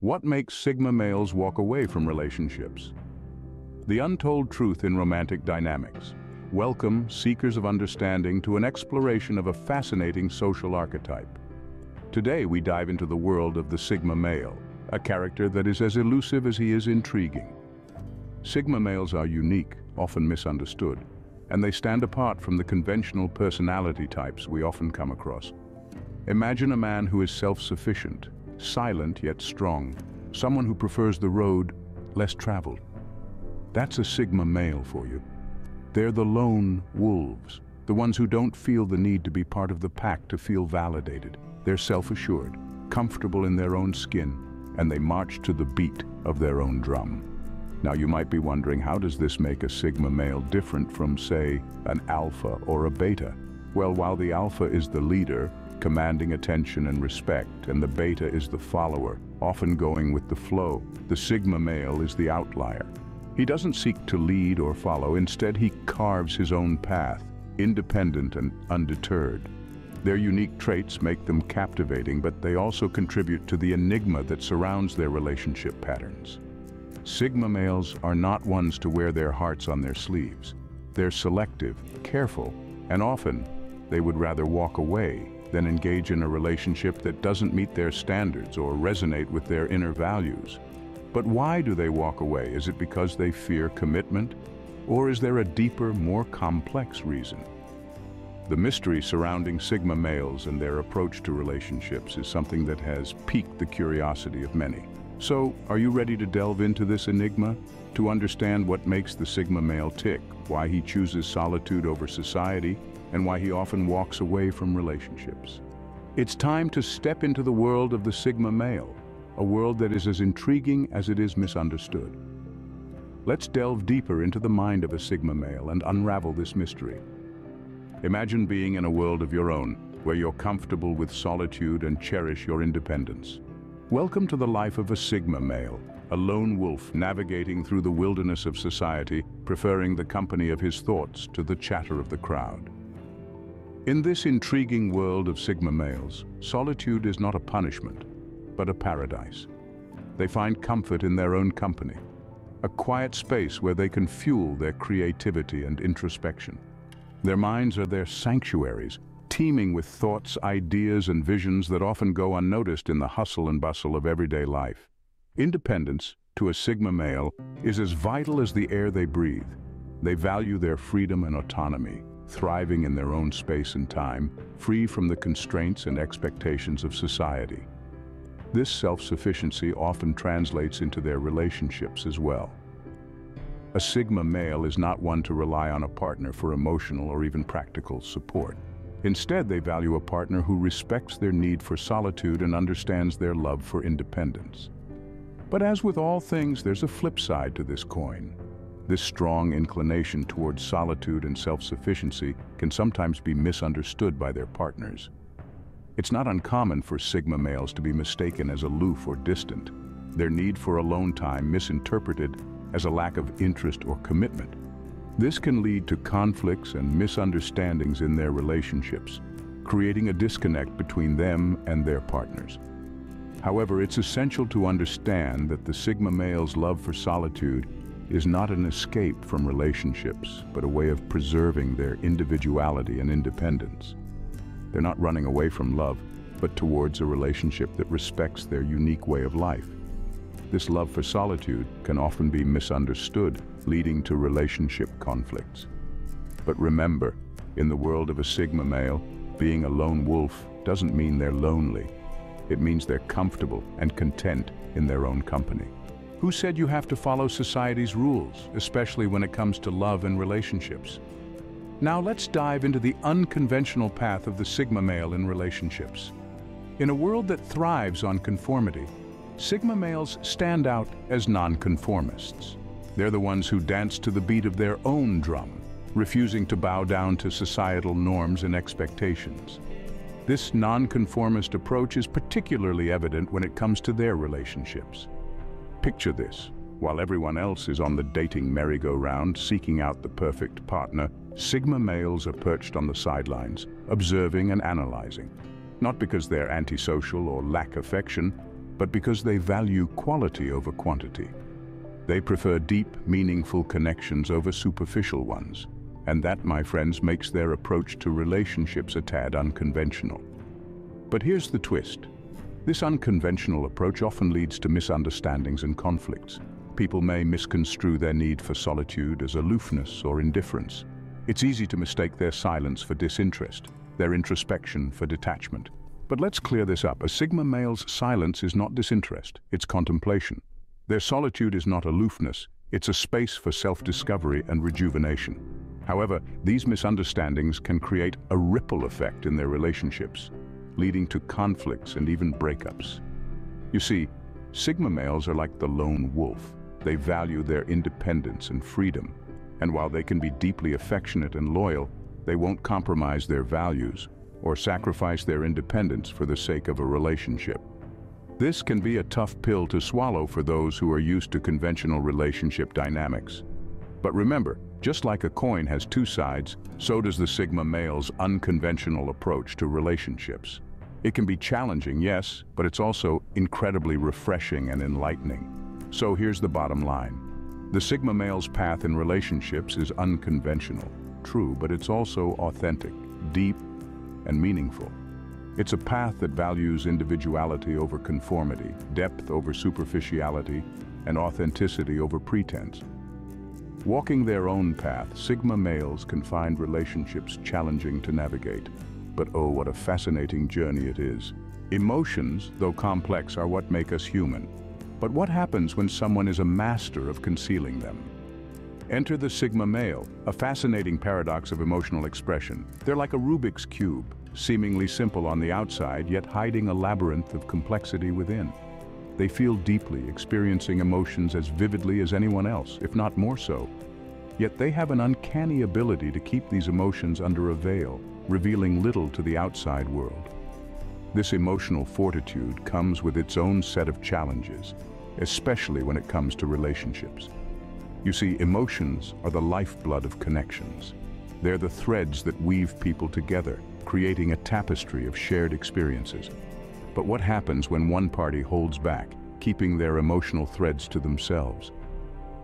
What makes Sigma males walk away from relationships? The untold truth in romantic dynamics. Welcome, seekers of understanding, to an exploration of a fascinating social archetype. Today we dive into the world of the Sigma male, a character that is as elusive as he is intriguing. Sigma males are unique, often misunderstood, and they stand apart from the conventional personality types we often come across. Imagine a man who is self-sufficient, silent yet strong, someone who prefers the road less traveled. That's a Sigma male for you. They're the lone wolves, the ones who don't feel the need to be part of the pack to feel validated. They're self-assured, comfortable in their own skin, and they march to the beat of their own drum. Now you might be wondering, how does this make a Sigma male different from, say, an alpha or a beta? Well, while the alpha is the leader, commanding attention and respect, and the beta is the follower, often going with the flow, the Sigma male is the outlier. He doesn't seek to lead or follow. Instead, he carves his own path, independent and undeterred. Their unique traits make them captivating, but they also contribute to the enigma that surrounds their relationship patterns. Sigma males are not ones to wear their hearts on their sleeves. They're selective, careful, and often they would rather walk away than engage in a relationship that doesn't meet their standards or resonate with their inner values. But why do they walk away? Is it because they fear commitment? Or is there a deeper, more complex reason? The mystery surrounding Sigma males and their approach to relationships is something that has piqued the curiosity of many. So, are you ready to delve into this enigma? To understand what makes the Sigma male tick, why he chooses solitude over society, and why he often walks away from relationships. It's time to step into the world of the Sigma male, a world that is as intriguing as it is misunderstood. Let's delve deeper into the mind of a Sigma male and unravel this mystery. Imagine being in a world of your own, where you're comfortable with solitude and cherish your independence. Welcome to the life of a Sigma male, a lone wolf navigating through the wilderness of society, preferring the company of his thoughts to the chatter of the crowd. In this intriguing world of Sigma males, solitude is not a punishment, but a paradise. They find comfort in their own company, a quiet space where they can fuel their creativity and introspection. Their minds are their sanctuaries, teeming with thoughts, ideas, and visions that often go unnoticed in the hustle and bustle of everyday life. Independence, to a Sigma male, is as vital as the air they breathe. They value their freedom and autonomy, thriving in their own space and time, free from the constraints and expectations of society. This self-sufficiency often translates into their relationships as well. A Sigma male is not one to rely on a partner for emotional or even practical support. Instead, they value a partner who respects their need for solitude and understands their love for independence. But as with all things, there's a flip side to this coin. This strong inclination towards solitude and self-sufficiency can sometimes be misunderstood by their partners. It's not uncommon for Sigma males to be mistaken as aloof or distant, their need for alone time misinterpreted as a lack of interest or commitment. This can lead to conflicts and misunderstandings in their relationships, creating a disconnect between them and their partners. However, it's essential to understand that the Sigma male's love for solitude is not an escape from relationships, but a way of preserving their individuality and independence. They're not running away from love, but towards a relationship that respects their unique way of life. This love for solitude can often be misunderstood, leading to relationship conflicts. But remember, in the world of a Sigma male, being a lone wolf doesn't mean they're lonely. It means they're comfortable and content in their own company. Who said you have to follow society's rules, especially when it comes to love and relationships? Now let's dive into the unconventional path of the Sigma male in relationships. In a world that thrives on conformity, Sigma males stand out as nonconformists. They're the ones who dance to the beat of their own drum, refusing to bow down to societal norms and expectations. This nonconformist approach is particularly evident when it comes to their relationships. Picture this. While everyone else is on the dating merry-go-round seeking out the perfect partner, Sigma males are perched on the sidelines, observing and analyzing. Not because they're antisocial or lack affection, but because they value quality over quantity. They prefer deep, meaningful connections over superficial ones. And that, my friends, makes their approach to relationships a tad unconventional. But here's the twist. This unconventional approach often leads to misunderstandings and conflicts. People may misconstrue their need for solitude as aloofness or indifference. It's easy to mistake their silence for disinterest, their introspection for detachment. But let's clear this up. A Sigma male's silence is not disinterest, it's contemplation. Their solitude is not aloofness, it's a space for self-discovery and rejuvenation. However, these misunderstandings can create a ripple effect in their relationships, leading to conflicts and even breakups. You see, Sigma males are like the lone wolf. They value their independence and freedom, and while they can be deeply affectionate and loyal, they won't compromise their values or sacrifice their independence for the sake of a relationship. This can be a tough pill to swallow for those who are used to conventional relationship dynamics. But remember, just like a coin has two sides, so does the Sigma male's unconventional approach to relationships. It can be challenging, yes, but it's also incredibly refreshing and enlightening. So here's the bottom line. The Sigma male's path in relationships is unconventional, true, but it's also authentic, deep, and meaningful. It's a path that values individuality over conformity, depth over superficiality, and authenticity over pretense. Walking their own path, Sigma males can find relationships challenging to navigate. But oh, what a fascinating journey it is. Emotions, though complex, are what make us human. But what happens when someone is a master of concealing them? Enter the Sigma male, a fascinating paradox of emotional expression. They're like a Rubik's Cube, seemingly simple on the outside, yet hiding a labyrinth of complexity within. They feel deeply, experiencing emotions as vividly as anyone else, if not more so. Yet they have an uncanny ability to keep these emotions under a veil, revealing little to the outside world. This emotional fortitude comes with its own set of challenges, especially when it comes to relationships. You see, emotions are the lifeblood of connections. They're the threads that weave people together, creating a tapestry of shared experiences. But what happens when one party holds back, keeping their emotional threads to themselves?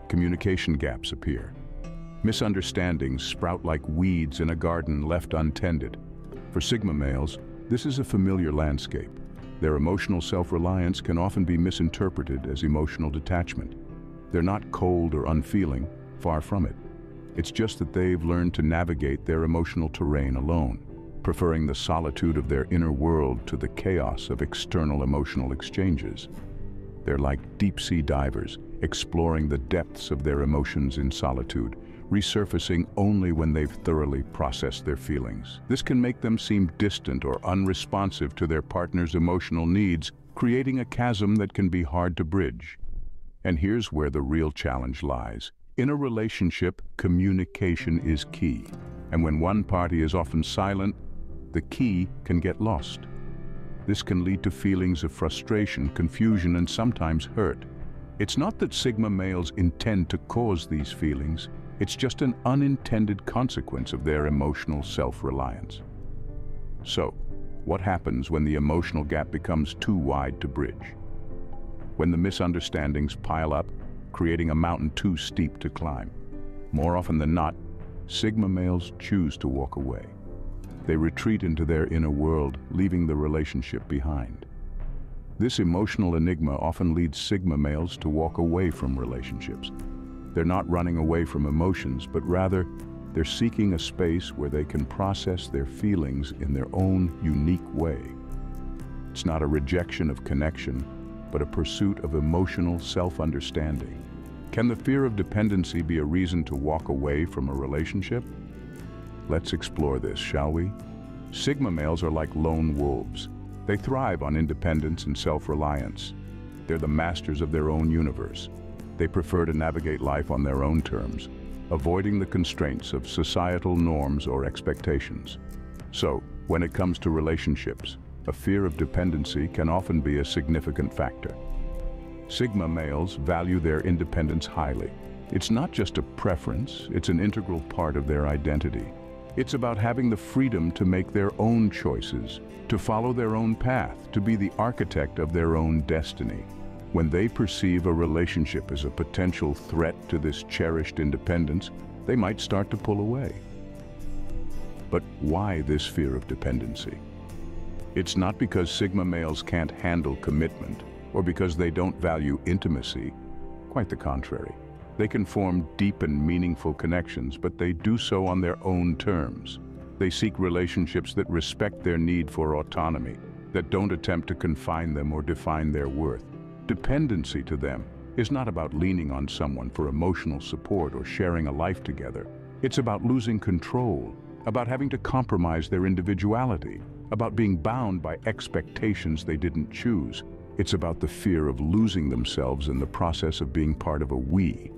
Communication gaps appear. Misunderstandings sprout like weeds in a garden left untended. For Sigma males, this is a familiar landscape. Their emotional self-reliance can often be misinterpreted as emotional detachment. They're not cold or unfeeling, far from it. It's just that they've learned to navigate their emotional terrain alone, preferring the solitude of their inner world to the chaos of external emotional exchanges. They're like deep-sea divers, exploring the depths of their emotions in solitude, resurfacing only when they've thoroughly processed their feelings. This can make them seem distant or unresponsive to their partner's emotional needs, creating a chasm that can be hard to bridge. And here's where the real challenge lies. In a relationship, communication is key. And when one party is often silent, the key can get lost. This can lead to feelings of frustration, confusion, and sometimes hurt. It's not that Sigma males intend to cause these feelings, it's just an unintended consequence of their emotional self-reliance. So, what happens when the emotional gap becomes too wide to bridge? When the misunderstandings pile up, creating a mountain too steep to climb? More often than not, Sigma males choose to walk away. They retreat into their inner world, leaving the relationship behind. This emotional enigma often leads Sigma males to walk away from relationships. They're not running away from emotions, but rather, they're seeking a space where they can process their feelings in their own unique way. It's not a rejection of connection, but a pursuit of emotional self-understanding. Can the fear of dependency be a reason to walk away from a relationship? Let's explore this, shall we? Sigma males are like lone wolves. They thrive on independence and self-reliance. They're the masters of their own universe. They prefer to navigate life on their own terms, avoiding the constraints of societal norms or expectations. So, when it comes to relationships, a fear of dependency can often be a significant factor. Sigma males value their independence highly. It's not just a preference, it's an integral part of their identity. It's about having the freedom to make their own choices, to follow their own path, to be the architect of their own destiny. When they perceive a relationship as a potential threat to this cherished independence, they might start to pull away. But why this fear of dependency? It's not because Sigma males can't handle commitment or because they don't value intimacy. Quite the contrary. They can form deep and meaningful connections, but they do so on their own terms. They seek relationships that respect their need for autonomy, that don't attempt to confine them or define their worth. Dependency to them is not about leaning on someone for emotional support or sharing a life together. It's about losing control, about having to compromise their individuality, about being bound by expectations they didn't choose. It's about the fear of losing themselves in the process of being part of a we.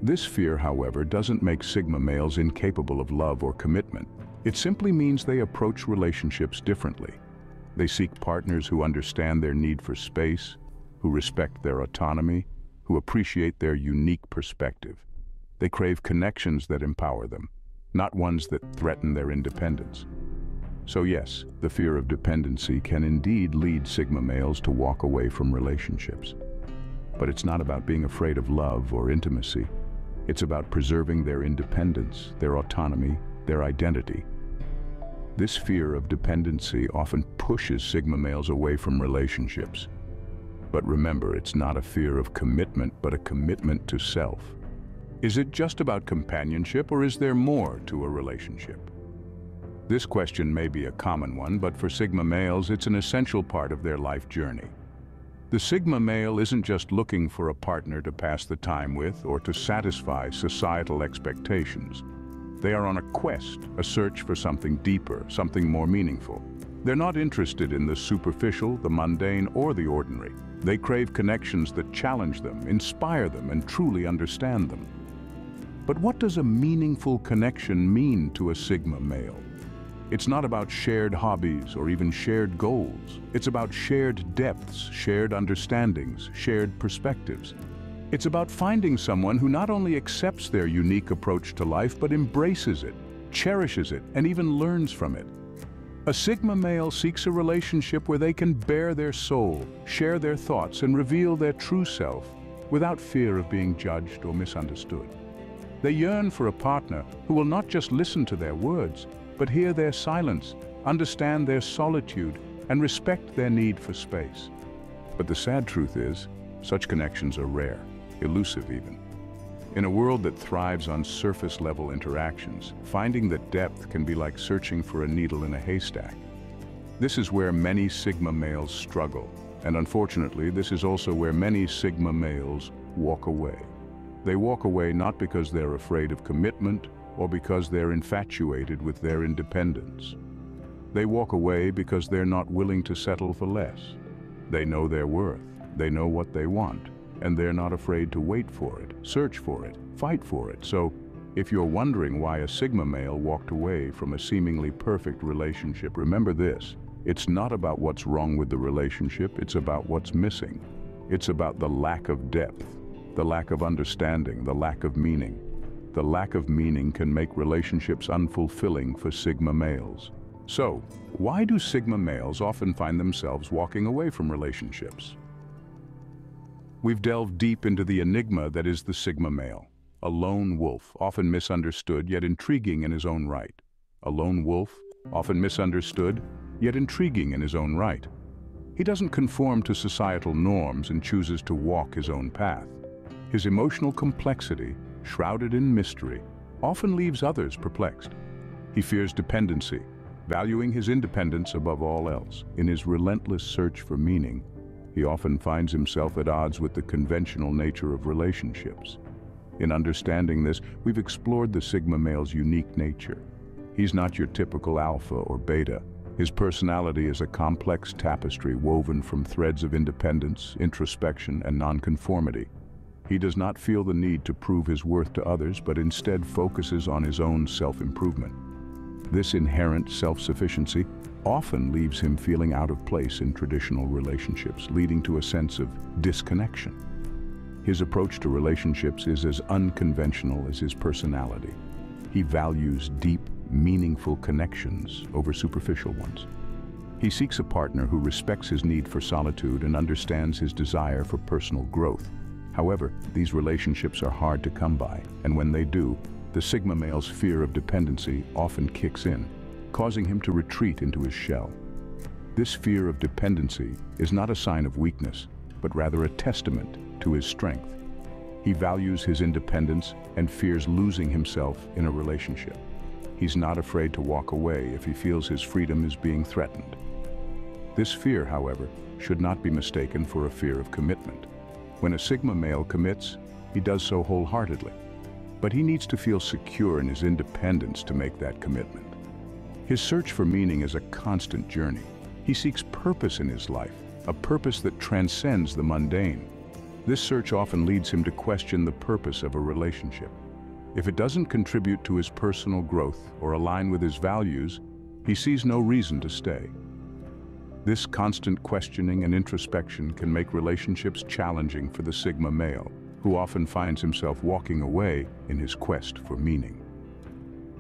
This fear, however, doesn't make Sigma males incapable of love or commitment. It simply means they approach relationships differently. They seek partners who understand their need for space, who respect their autonomy, who appreciate their unique perspective. They crave connections that empower them, not ones that threaten their independence. So yes, the fear of dependency can indeed lead Sigma males to walk away from relationships. But it's not about being afraid of love or intimacy. It's about preserving their independence, their autonomy, their identity. This fear of dependency often pushes Sigma males away from relationships. But remember, it's not a fear of commitment, but a commitment to self. Is it just about companionship, or is there more to a relationship? This question may be a common one, but for Sigma males, it's an essential part of their life journey. The Sigma male isn't just looking for a partner to pass the time with or to satisfy societal expectations. They are on a quest, a search for something deeper, something more meaningful. They're not interested in the superficial, the mundane, or the ordinary. They crave connections that challenge them, inspire them, and truly understand them. But what does a meaningful connection mean to a Sigma male? It's not about shared hobbies or even shared goals. It's about shared depths, shared understandings, shared perspectives. It's about finding someone who not only accepts their unique approach to life, but embraces it, cherishes it, and even learns from it. A Sigma male seeks a relationship where they can bare their soul, share their thoughts, and reveal their true self without fear of being judged or misunderstood. They yearn for a partner who will not just listen to their words, but hear their silence, understand their solitude, and respect their need for space. But the sad truth is, such connections are rare, elusive even. In a world that thrives on surface-level interactions, finding that depth can be like searching for a needle in a haystack. This is where many Sigma males struggle, and unfortunately, this is also where many Sigma males walk away. They walk away not because they're afraid of commitment or because they're infatuated with their independence. They walk away because they're not willing to settle for less. They know their worth, they know what they want, and they're not afraid to wait for it, search for it, fight for it. So, if you're wondering why a Sigma male walked away from a seemingly perfect relationship, remember this: it's not about what's wrong with the relationship, it's about what's missing. It's about the lack of depth, the lack of understanding, the lack of meaning. The lack of meaning can make relationships unfulfilling for Sigma males. So, why do Sigma males often find themselves walking away from relationships? We've delved deep into the enigma that is the Sigma male. A lone wolf, often misunderstood yet intriguing in his own right. A lone wolf, often misunderstood yet intriguing in his own right. He doesn't conform to societal norms and chooses to walk his own path. His emotional complexity, shrouded in mystery, often leaves others perplexed. He fears dependency, valuing his independence above all else. In his relentless search for meaning, he often finds himself at odds with the conventional nature of relationships. In understanding this, we've explored the Sigma male's unique nature. He's not your typical alpha or beta. His personality is a complex tapestry woven from threads of independence, introspection, and nonconformity. He does not feel the need to prove his worth to others, but instead focuses on his own self-improvement. This inherent self-sufficiency often leaves him feeling out of place in traditional relationships, leading to a sense of disconnection. His approach to relationships is as unconventional as his personality. He values deep, meaningful connections over superficial ones. He seeks a partner who respects his need for solitude and understands his desire for personal growth. However, these relationships are hard to come by, and when they do, the Sigma male's fear of dependency often kicks in, causing him to retreat into his shell. This fear of dependency is not a sign of weakness, but rather a testament to his strength. He values his independence and fears losing himself in a relationship. He's not afraid to walk away if he feels his freedom is being threatened. This fear, however, should not be mistaken for a fear of commitment. When a Sigma male commits, he does so wholeheartedly. But he needs to feel secure in his independence to make that commitment. His search for meaning is a constant journey. He seeks purpose in his life, a purpose that transcends the mundane. This search often leads him to question the purpose of a relationship. If it doesn't contribute to his personal growth or align with his values, he sees no reason to stay. This constant questioning and introspection can make relationships challenging for the Sigma male, who often finds himself walking away in his quest for meaning.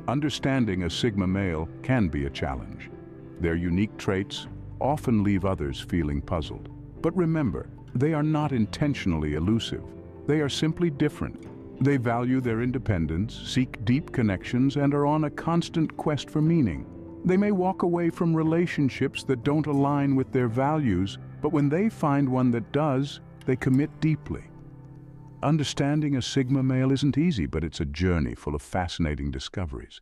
Understanding a Sigma male can be a challenge. Their unique traits often leave others feeling puzzled. But remember, they are not intentionally elusive. They are simply different. They value their independence, seek deep connections, and are on a constant quest for meaning. They may walk away from relationships that don't align with their values, but when they find one that does, they commit deeply. Understanding a Sigma male isn't easy, but it's a journey full of fascinating discoveries.